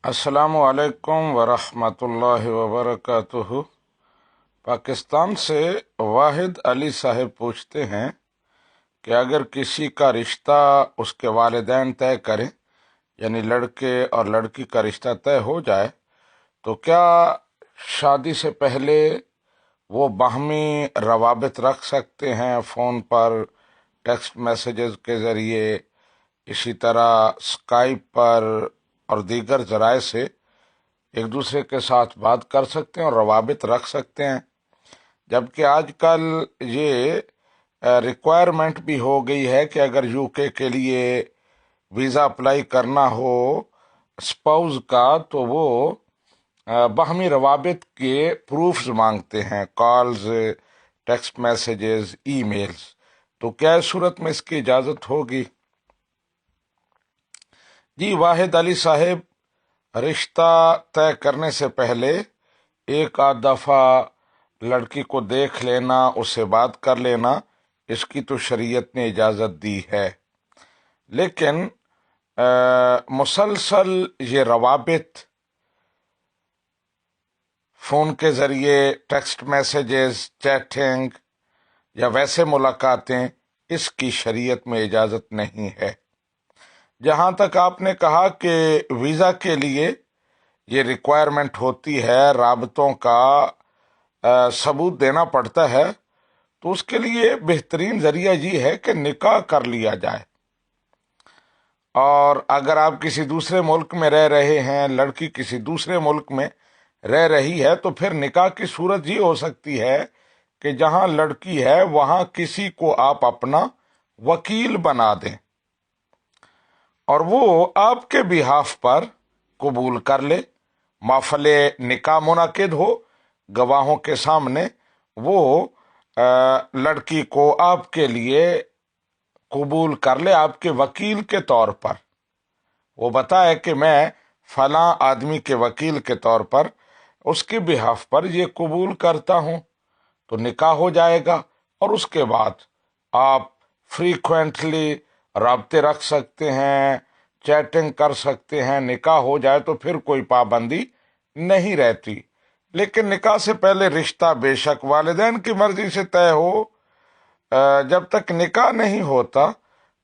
السلام علیکم ورحمۃ اللہ وبرکاتہ۔ پاکستان سے واحد علی صاحب پوچھتے ہیں کہ اگر کسی کا رشتہ اس کے والدین طے کریں، یعنی لڑکے اور لڑکی کا رشتہ طے ہو جائے، تو کیا شادی سے پہلے وہ باہمی روابط رکھ سکتے ہیں؟ فون پر، ٹیکسٹ میسیجز کے ذریعے، اسی طرح اسکائپ پر اور دیگر ذرائع سے ایک دوسرے کے ساتھ بات کر سکتے ہیں اور روابط رکھ سکتے ہیں؟ جبکہ آج کل یہ ریکوائرمنٹ بھی ہو گئی ہے کہ اگر یو کے لیے ویزا اپلائی کرنا ہو اسپاؤز کا، تو وہ باہمی روابط کے پروفز مانگتے ہیں، calls, text messages, e mails. تو کیا اس صورت میں اس کی اجازت ہوگی؟ جی واحد علی صاحب، رشتہ طے کرنے سے پہلے ایک آدھ دفعہ لڑکی کو دیکھ لینا، اس سے بات کر لینا، اس کی تو شریعت نے اجازت دی ہے، لیکن مسلسل یہ روابط فون کے ذریعے، ٹیکسٹ میسیجز، چیٹنگ یا ویسے ملاقاتیں، اس کی شریعت میں اجازت نہیں ہے۔ جہاں تک آپ نے کہا کہ ویزا کے لیے یہ ریکوائرمنٹ ہوتی ہے، رابطوں کا ثبوت دینا پڑتا ہے، تو اس کے لیے بہترین ذریعہ یہ ہے کہ نکاح کر لیا جائے۔ اور اگر آپ کسی دوسرے ملک میں رہ رہے ہیں، لڑکی کسی دوسرے ملک میں رہ رہی ہے، تو پھر نکاح کی صورت یہ ہو سکتی ہے کہ جہاں لڑکی ہے وہاں کسی کو آپ اپنا وکیل بنا دیں اور وہ آپ کے بہاف پر قبول کر لے، محفل نکاح منعقد ہو، گواہوں کے سامنے وہ لڑکی کو آپ کے لیے قبول کر لے آپ کے وکیل کے طور پر، وہ بتائے کہ میں فلاں آدمی کے وکیل کے طور پر اس کے بہاف پر یہ قبول کرتا ہوں، تو نکاح ہو جائے گا۔ اور اس کے بعد آپ فریکوینٹلی رابطے رکھ سکتے ہیں، چیٹنگ کر سکتے ہیں، نکاح ہو جائے تو پھر کوئی پابندی نہیں رہتی۔ لیکن نکاح سے پہلے رشتہ بے شک والدین کی مرضی سے طے ہو، جب تک نکاح نہیں ہوتا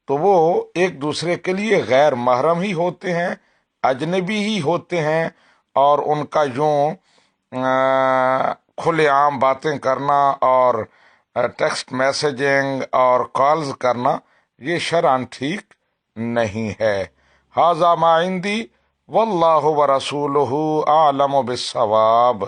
تو وہ ایک دوسرے کے لیے غیر محرم ہی ہوتے ہیں، اجنبی ہی ہوتے ہیں، اور ان کا یوں کھلے عام باتیں کرنا اور ٹیکسٹ میسیجنگ اور کالز کرنا یہ شرعاً ٹھیک نہیں ہے۔ ھذا ما عندی واللہ ورسولہ اعلم بالصواب۔